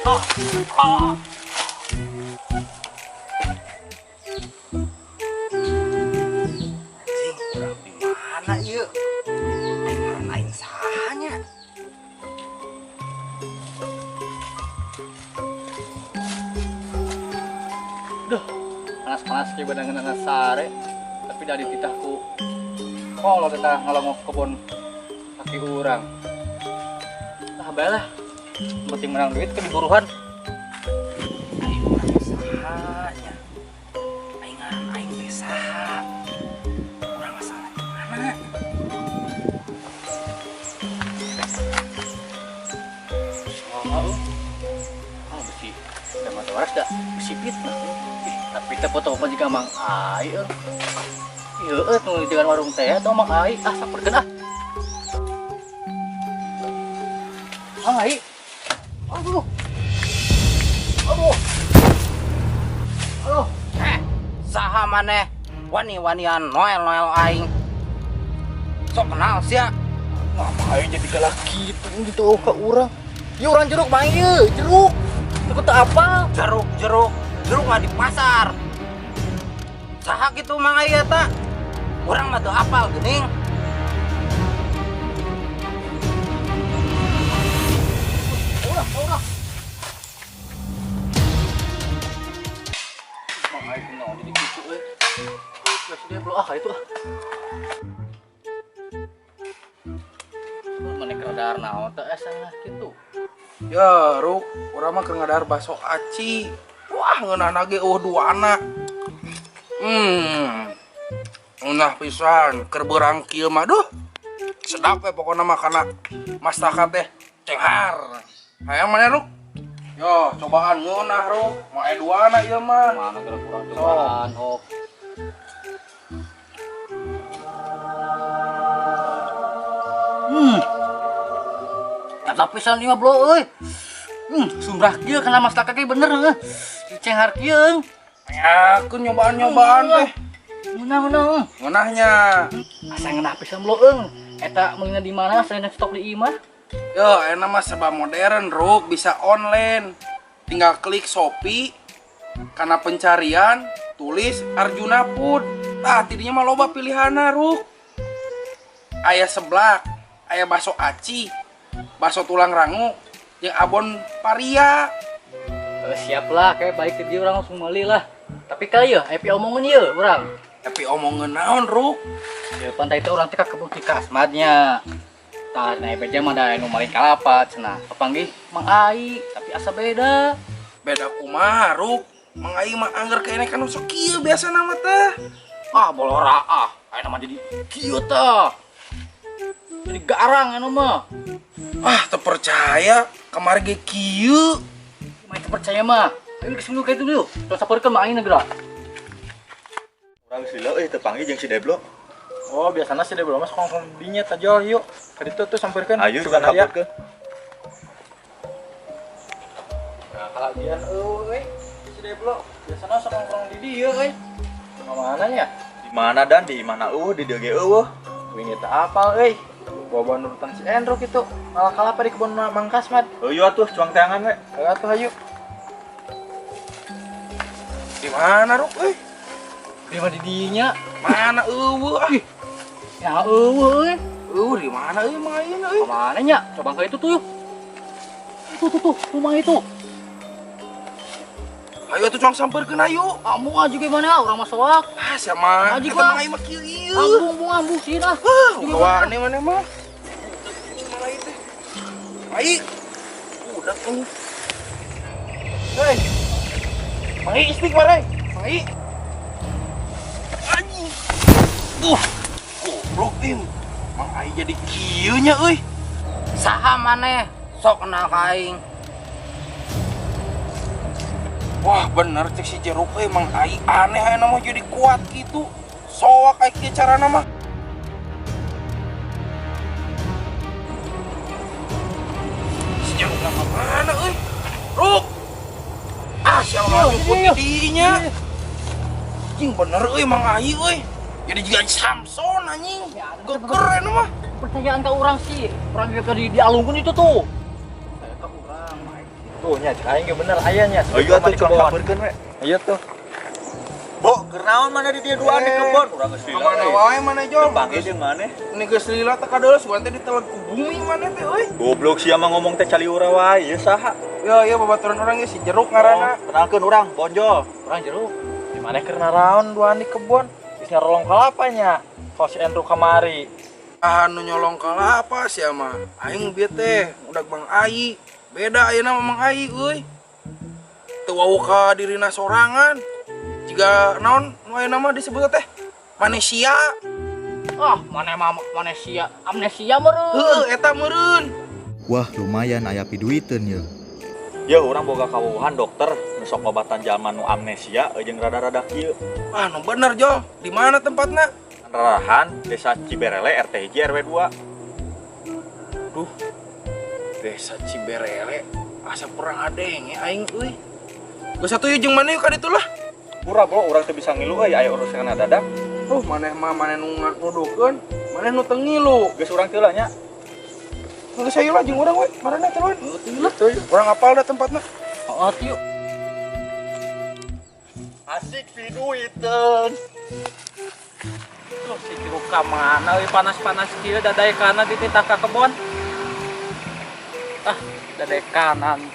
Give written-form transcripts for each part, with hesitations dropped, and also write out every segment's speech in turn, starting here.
Oh, oh. Cing, urang di mana ieu? Aing aing sahanya. Duh, panas-panas kayak badangan sare, tapi dari titahku. Kalau kita ngalongok kebun kaki urang. Nah, baiklah. Penting menang duit ke diburuhan. Aing urang sahanya. Aing ngaran aing teh saha? Urang asalna di mana? Besi. Udah mata waras dah. Besi fitnah. Tapi teh foto apa jika Mang Ai? Iya, tuh dengan warung teh atau Mang Ai? Ah, saperkeun ah. Mang Ai. Aduh. Aduh. Aduh. Saha maneh? Wani-wanian noel-noel aing. Sok kenal sia. Ngapain jadi galak gitu ke urang? Ya urang jeruk Mang ieu, jeruk. Aku teu apa? Jeruk nggak di pasar. Saha gitu mang aya ta? Urang mah teu apal geuning. Ulah. Mang Ai kenal jadi gitu euy. Geus dia belum itu ah. Manek radar naon teh asa kitu. Ya, Ruk, urang mah keur ngadahar baso aci. Wah, ngeunahna ge duana. Eunah pisan keur beurang kieu mah duh. Sedap we pokona mah kana mastaka teh cenghar. Hayang maneh, Ruk? Yo, cobaan ngeunah, Ruk. Mae duana ieu mah. Mana geura kurang cobaan, oh. Tapi pisan ieu bro euy. Sumrah kieu kana mastaka ge bener heuh. Cenghar kieu. Aku nyobaan teh. Menang. Ngeunahnya. Asa ngeunah pisan bro eung. Eta meunina di mana saya stok di imah. Yo, enak mah serba modern, Ruk. Bisa online. Tinggal klik Shopee. Karena pencarian, tulis Arjuna Food. Tah, tidinya mah loba pilihanna, Ruk. Aya seblak, aya bakso aci, bakso tulang rangu, yang abon paria. Siap lah, kayak baik ke dia orang langsung meuli lah. Tapi kali ya, epi omongin ya orang. Tapi omongan naon, Ruk? Ya pantai itu orang cekak kebun kasmatnya. Tah, nah epi mah ada anu maling kalapat cenah. Kepanggih Mang Ai, tapi asa beda. Beda kumaha, Ruk? Mang Ai mah angger kene kan sok kieu biasa nama teh. Ah, bolora ah. Aya mah jadi kieu tah. Jadi garang anu mah. Ah, teu percaya, kamari ge kieu. Main percaya mah. Ayo kesini kayak itu dulu. Terus saparkeun Mang Ai geura. Urang geus lila euy teu panggih jeung si Deblo. Oh, biasanya sih dia belum masuk kongkong dinya tajol yuk. Tadi tuh sampeurkeun. Ayo sugan sugan aya. haburkeun. Nah, kalagian euy, si Deblo biasanya sok kongkong di dieu euy. Mana nya? Di mana dan di mana di dieu ge eueuh. Wingi teh apal euy. Bawa nurutan si Endro gitu. Malah kalapa di kebun Mang Kasmat. Euy atuh cuang teangan we. Atuh hayu. Di mana, Ruk? Di mana di dinya? Mana eueuh? Ah, Ya eueuh. di mana euy Mang Ai euy? Kemana nya? Coba ke itu tuh yuk. Tuh, rumah itu. Ayo tuh cuang sampeurkeun ayo. Kamu aja gimana? Orang masuk. Ah, sama. Aji, Eta Pak. Mang Ai mah kieu ieu. Ambung sih dah. Kawa aneh mana mah? Mang Ai teh. Ai. Udah ini. Hei. Mang Ai speak mare. Mang Ai. Anjing. Goblok Im. Mang Ai jadi kieu nya euy. Saha maneh? Sok kenal ka aing. Wah, bener cek si Jeruk Mang Ai aneh aya mah jadi kuat gitu. Soak kayak kieu carana mah. Si Jeruk mah mana euy? Ruk. Ah, siapa ngikut dinya? Anjing bener euy Mang Ai euy. Jadi juga Samson anjing. Geger anu mah. Pertanyaan ke orang sih. Orang juga di alungkeun itu tuh. Saya ke orang. Tuh nya, aing ge bener ayahnya. Oh iya tuh coba kabarkeun we. Iya tuh. Bo, kernaon mana di dia duaan di kebon? Urang geus lila. Mana wae mana jol? Panggil jeung maneh. Ini geus lila teh kadeus sugan teh diteleg ku bumi mana teh euy. Goblok sia mah ngomong teh caliura wae, ieu saha? Ya ya babaturan orang ge si jeruk ngaranna. Kenalkeun urang, Bonjol. Urang jeruk. Di mana keur naraon duaan di kebon? Geus nyarolong kalapanya. Kos si Andrew kamari. Anu nyolong kalapa sia mah. Aing bieu teh udah Bang Ai. Beda ayeuna Mang Ai euy. Teu wau ka dirina sorangan. Jika naon nu ayeuna mah disebut teh manusia. Ah, mana manusia, amnesia meureun. Heuh eta meureun. Wah lumayan aya piduiteun ye. Ya urang boga kawuhan dokter nu sok obatan jalma nu amnesia jeung rada-rada kieu. Ah nu bener Jol. Di mana tempatna? Rarahan Desa Ciberele RT 1 RW 2. Duh. Desa Ciberele asa perang adeng aing euy. Geus atuh jeung mana yuk ka ditu lah. Pura bro, urang teu bisa ngilu euy aya urusan dadak. Maneh mah maneh nu nganuduhkeun, maneh nu teu ngilu. Geus urang teu lah nya. Geus ayo lah jeung urang we, marana teh we. Urang apal da tempatna. Oh, yuk. Asik piduiteun. Tuh si jeruk ka mana euy panas-panas kieu dadaekana di titah ka kebon. Ah, dadekanan.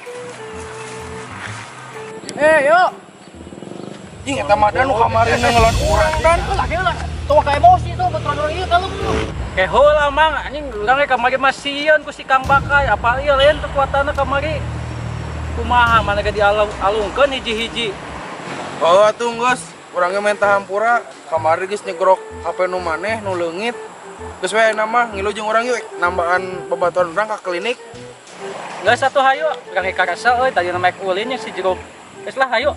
Yuk. Jing eta mah dan nu kamari ngeuleuh urang dan. Lagi lah. Tuh ka emosi tuh betul ieu kalem. Keheula mang anjing urang kamari mah sieun ku si Kang Bakay. Apa ieu lain kekuatanna kamari? Kumaha mana ge dialungkeun hiji-hiji. Oh atuh geus, urang ge menta hampura, kamari geus nyegrok HP nu maneh nu leungit. Geus we ayeuna mah ngilu jeung urang yeuh nambahan babaturan urang ka klinik. Geus atuh hayu, urang karasa euy tadi na make ulin yang si jeruk. Geus lah hayu.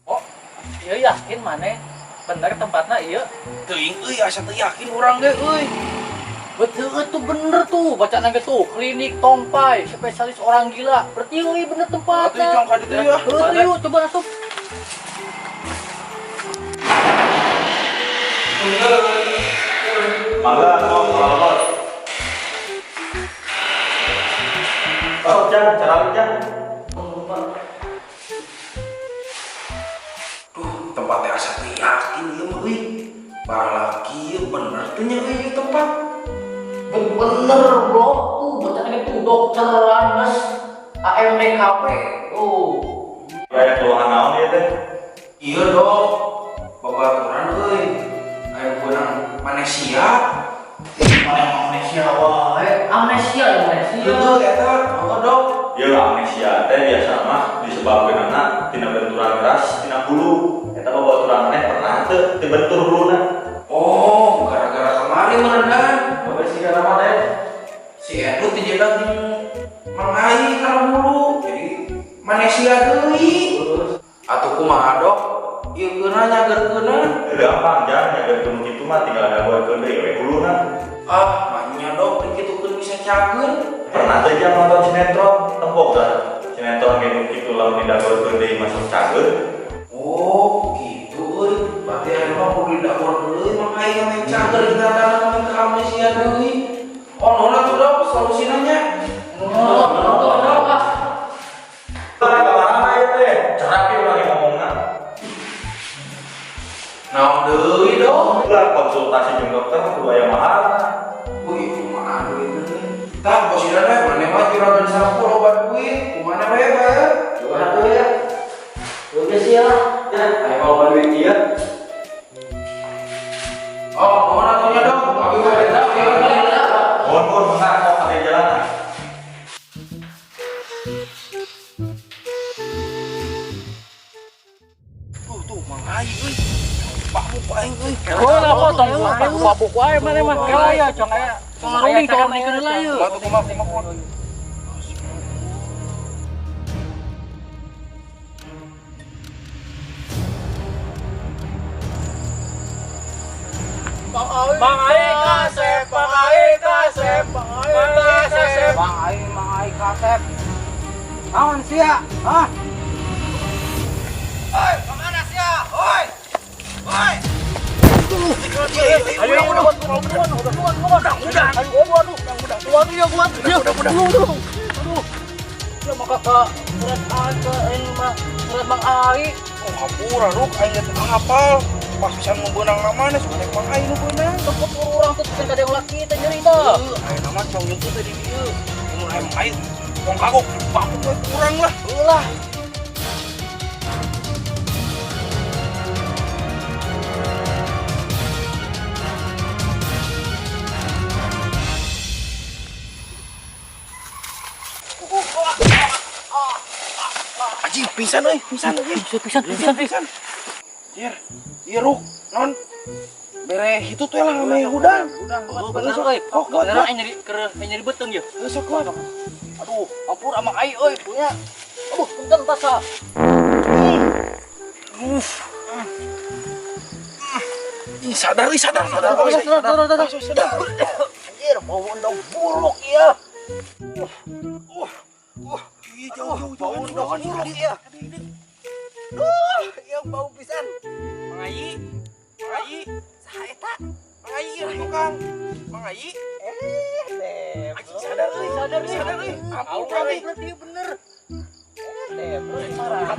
Oh, iya yakin mana? Bener tempatnya iya. Teuing euy asa teu yakin urang ge euy. Betul itu bener tuh baca nangge tuh klinik tongpai spesialis orang gila. Berarti euy bener tempatnya. Atuh jong ka ditu ya. Betul yuk coba masuk. Mangga ngomong lawan. Oh, Jang, cara Jang. Duh, tempatnya asa teu yakin ieu mah euy. Barang kieu bener teh nya euy ieu tempat. Bener bro tuh baca nangge tuh dokteran mas AMDKP. Oh. Kayak keluhan naon ieu teh? Iya dok, babaturan euy. Aya beunang manusia. Amnesia wae. Amnesia ya amnesia. Heuh eta, oh dok. Ya amnesia teh biasa mah disebabkeun anak tina benturan keras tina hulu. Eta babaturan maneh pernah teu dibentur huluna. Oh, gara-gara kemarin merendah. Bapak sih kana mana? Si Edu dijedak jeung Mang Ai kana mulu. Jadi manusia deui. Atuh kumaha dok? Ieu geuna nyagerkeunna. Gampang Jang, nyageun kitu mah tinggal ngagoekeun deui we huluna. Ah, manya dok, dikitukeun bisa cageun. Pernah teh Jang nonton sinetron tembok dah. Sinetron gitu kitu lamun didagoekeun deui masuk cageun. Oh, gitu euy. Berarti aya mah kudu didakor deui Mang Ai yang cager kita dalam ke manusia deui. Oh, nona tuh dok solusina nya. Tara kabarana ieu teh? Cara ge urang ngomongna. Naon deui dok? Ulah konsultasi jeung dokter kudu aya mahalna. Wih, kumaha duit deui? Tah, posina teh maneh mah juragan sampul obat duit. Kumaha we bayar? Coba atuh ya. Udah sih ya. Ayo bawa duit dia. Oh, mohon atunya dok. Abi we eta ya. Mohon benar kok ada jalanan. Tuh, Mang Ai euy. Pak muka aing euy. Oh, lah potong babuk wae mana mah kela ya cong aya. Cong ruling cong naik heula yeuh. Batu kumaha. Mang Ai kasep, Mang Ai kasep, Mang Ai kasep. Mang Ai kasep. Naon sia? Hah? Oi, kemana sia? Oi. Oi. Ya maka ka surat aja ini mah surat Mang Ai. Oh ngapura Ruk, aing teh hafal. Pas bisa ngebeunang namanya suka nek Mang Ai nu beunang. Tempat orang tuh kan ada yang laki teh nyerita. Aing nama cong nyentuh tadi dieu. Mun aya Mang Ai wong kagok bapuk we kurang lah. Ulah. Anjing pisan euy, pisan. Pisan. Ieu Ruk, non. Bere itu tuh lah ame hudang. Bener euy. Beneran nyari beteng ya. Sok kuat. Aduh, ampun sama Ai euy punya. Aduh, punten tasa. Ih, sadar. Anjir, bau undang buruk ya. Ih, jauh bau undang buruk ya. Yang bau pisan. Mang Ai. Saha eta? Mang Ai ieu tukang. Mang Ai. Anjing sadar euy. Ampun kami. Berarti bener. Marah.